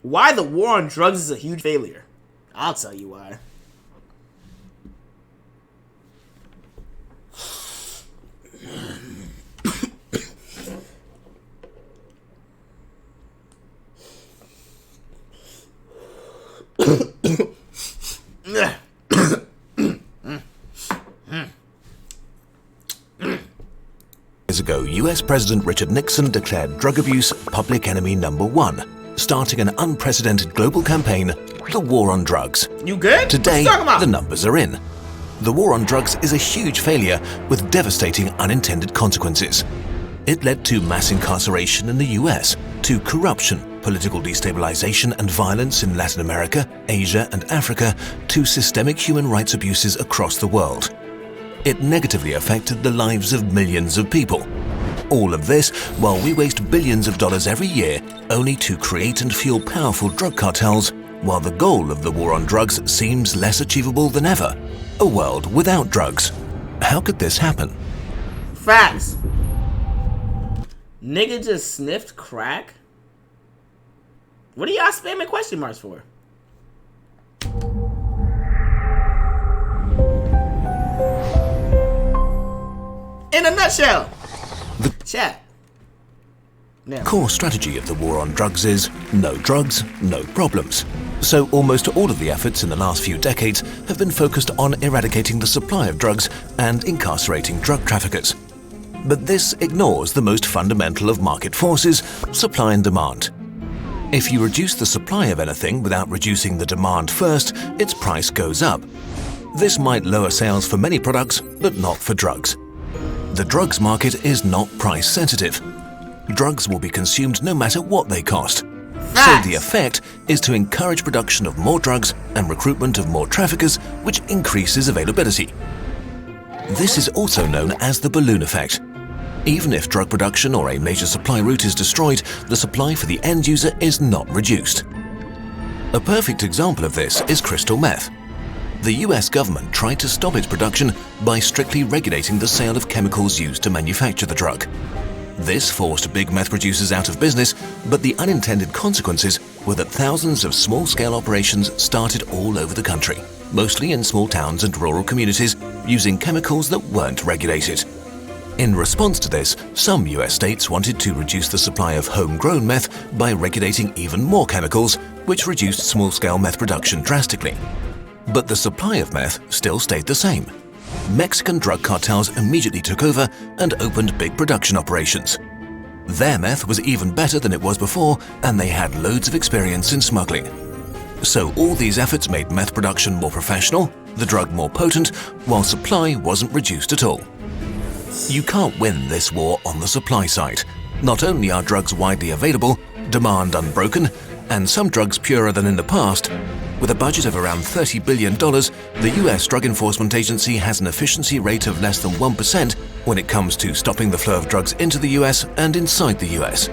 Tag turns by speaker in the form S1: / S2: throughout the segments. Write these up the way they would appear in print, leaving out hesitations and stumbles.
S1: Why the war on drugs is a huge failure. I'll tell you why.
S2: Years ago, US President Richard Nixon declared drug abuse public enemy #1, starting an unprecedented global campaign, the war on drugs.
S1: You good?
S2: Today, the numbers are in. The war on drugs is a huge failure with devastating unintended consequences. It led to mass incarceration in the US, to corruption, political destabilization and violence in Latin America, Asia and Africa, to systemic human rights abuses across the world. It negatively affected the lives of millions of people. All of this while we waste billions of dollars every year only to create and fuel powerful drug cartels, while the goal of the war on drugs seems less achievable than ever. A world without drugs. How could this happen?
S1: Facts. Nigga just sniffed crack? What are y'all spamming question marks for? In a nutshell.
S2: The
S1: chat. Now.
S2: Core strategy of the war on drugs is no drugs, no problems. So almost all of the efforts in the last few decades have been focused on eradicating the supply of drugs and incarcerating drug traffickers. But this ignores the most fundamental of market forces, supply and demand. If you reduce the supply of anything without reducing the demand first, its price goes up. This might lower sales for many products, but not for drugs. The drugs market is not price sensitive. Drugs will be consumed no matter what they cost. So the effect is to encourage production of more drugs and recruitment of more traffickers, which increases availability. This is also known as the balloon effect. Even if drug production or a major supply route is destroyed, the supply for the end user is not reduced. A perfect example of this is crystal meth. The US government tried to stop its production by strictly regulating the sale of chemicals used to manufacture the drug. This forced big meth producers out of business, but the unintended consequences were that thousands of small-scale operations started all over the country, mostly in small towns and rural communities, using chemicals that weren't regulated. In response to this, some US states wanted to reduce the supply of homegrown meth by regulating even more chemicals, which reduced small-scale meth production drastically. But the supply of meth still stayed the same. Mexican drug cartels immediately took over and opened big production operations. Their meth was even better than it was before, and they had loads of experience in smuggling. So all these efforts made meth production more professional, the drug more potent, while supply wasn't reduced at all. You can't win this war on the supply side. Not only are drugs widely available, demand unbroken, and some drugs purer than in the past, with a budget of around $30 billion, the US Drug Enforcement Agency has an efficiency rate of less than 1% when it comes to stopping the flow of drugs into the US and inside the US.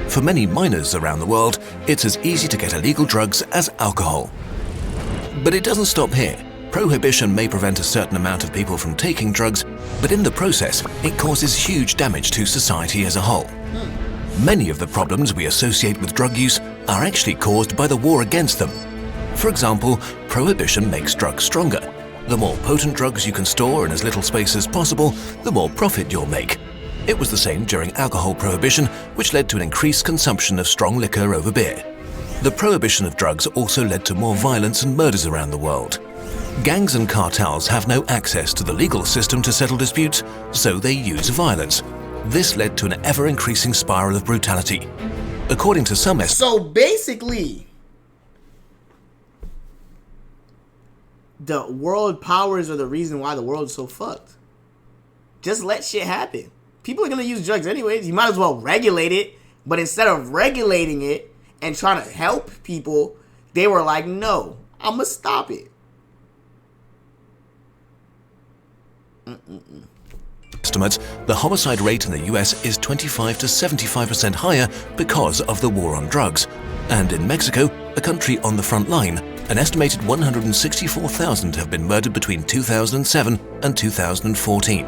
S2: For many minors around the world, it's as easy to get illegal drugs as alcohol. But it doesn't stop here. Prohibition may prevent a certain amount of people from taking drugs, but in the process, it causes huge damage to society as a whole. Many of the problems we associate with drug use are actually caused by the war against them. For example, prohibition makes drugs stronger. The more potent drugs you can store in as little space as possible, the more profit you'll make. It was the same during alcohol prohibition, which led to an increased consumption of strong liquor over beer. The prohibition of drugs also led to more violence and murders around the world. Gangs and cartels have no access to the legal system to settle disputes, so they use violence. This led to an ever-increasing spiral of brutality. According to some estimates,
S1: so basically, the world powers are the reason why the world's so fucked. Just let shit happen. People are gonna use drugs anyways. You might as well regulate it. But instead of regulating it and trying to help people, they were like, no, I'm gonna stop it.
S2: Estimates, the homicide rate in the US is 25 to 75% higher because of the war on drugs. And in Mexico, a country on the front line, an estimated 164,000 have been murdered between 2007 and 2014.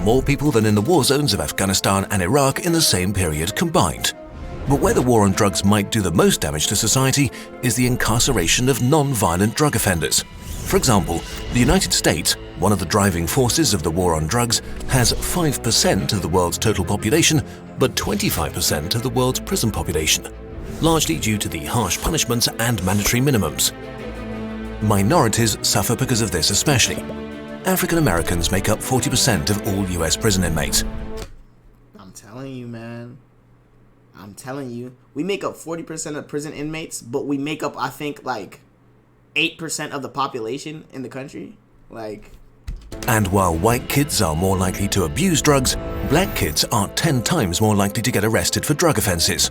S2: More people than in the war zones of Afghanistan and Iraq in the same period combined. But where the war on drugs might do the most damage to society is the incarceration of non-violent drug offenders. For example, the United States, one of the driving forces of the war on drugs, has 5% of the world's total population, but 25% of the world's prison population, largely due to the harsh punishments and mandatory minimums. Minorities suffer because of this especially. African Americans make up 40% of all US prison inmates.
S1: I'm telling you, man. I'm telling you. We make up 40% of prison inmates, but we make up, I think, like 8% of the population in the country. Like.
S2: And while white kids are more likely to abuse drugs, black kids are 10 times more likely to get arrested for drug offenses.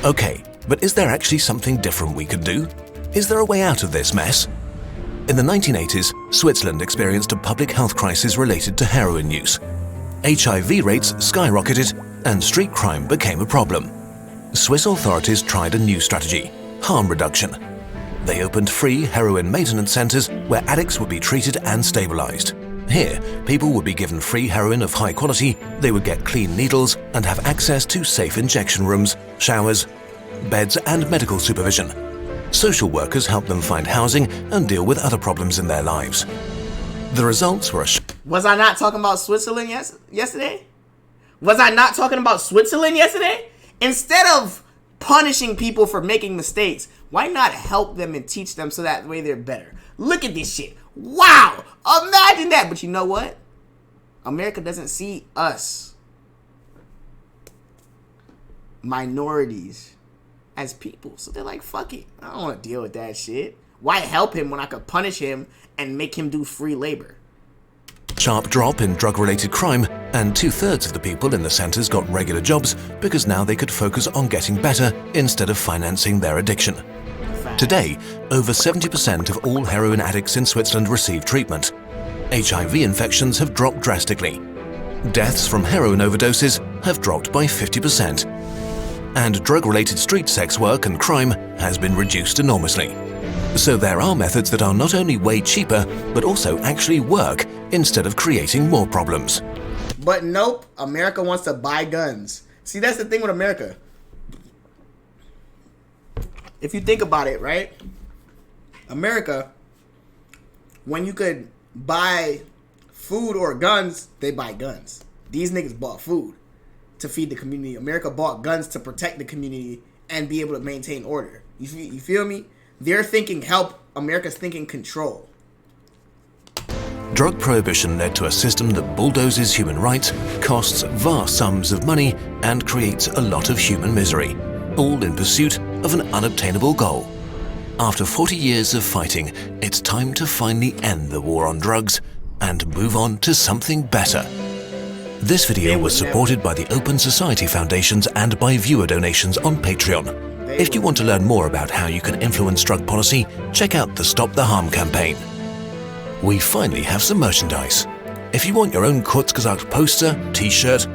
S2: Okay, but is there actually something different we could do? Is there a way out of this mess? In the 1980s, Switzerland experienced a public health crisis related to heroin use. HIV rates skyrocketed and street crime became a problem. Swiss authorities tried a new strategy: harm reduction. They opened free heroin maintenance centers where addicts would be treated and stabilized. Here, people would be given free heroin of high quality, they would get clean needles and have access to safe injection rooms, showers, beds and medical supervision. Social workers helped them find housing and deal with other problems in their lives. The results were
S1: Was I not talking about Switzerland yesterday? Was I not talking about Switzerland yesterday? Instead of punishing people for making mistakes, why not help them and teach them so that way they're better? Look at this shit. Wow! Imagine that. But you know what? America doesn't see us, minorities, as people. So they're like, fuck it. I don't want to deal with that shit. Why help him when I could punish him and make him do free labor?
S2: Sharp drop in drug-related crime, and 2/3 of the people in the centers got regular jobs because now they could focus on getting better instead of financing their addiction. Today, over 70% of all heroin addicts in Switzerland receive treatment. HIV infections have dropped drastically. Deaths from heroin overdoses have dropped by 50%. And drug-related street sex work and crime has been reduced enormously. So there are methods that are not only way cheaper, but also actually work instead of creating more problems.
S1: But nope, America wants to buy guns. See, that's the thing with America. If you think about it, right? America, when you could buy food or guns, they buy guns. These niggas bought food to feed the community. America bought guns to protect the community and be able to maintain order. You feel me? They're thinking help, America's thinking control.
S2: Drug prohibition led to a system that bulldozes human rights, costs vast sums of money, and creates a lot of human misery, all in pursuit of an unobtainable goal. After 40 years of fighting, it's time to finally end the war on drugs and move on to something better. This video was supported by the Open Society Foundations and by viewer donations on Patreon. If you want to learn more about how you can influence drug policy, check out the Stop the Harm campaign. We finally have some merchandise. If you want your own Kurzgesagt poster, t-shirt,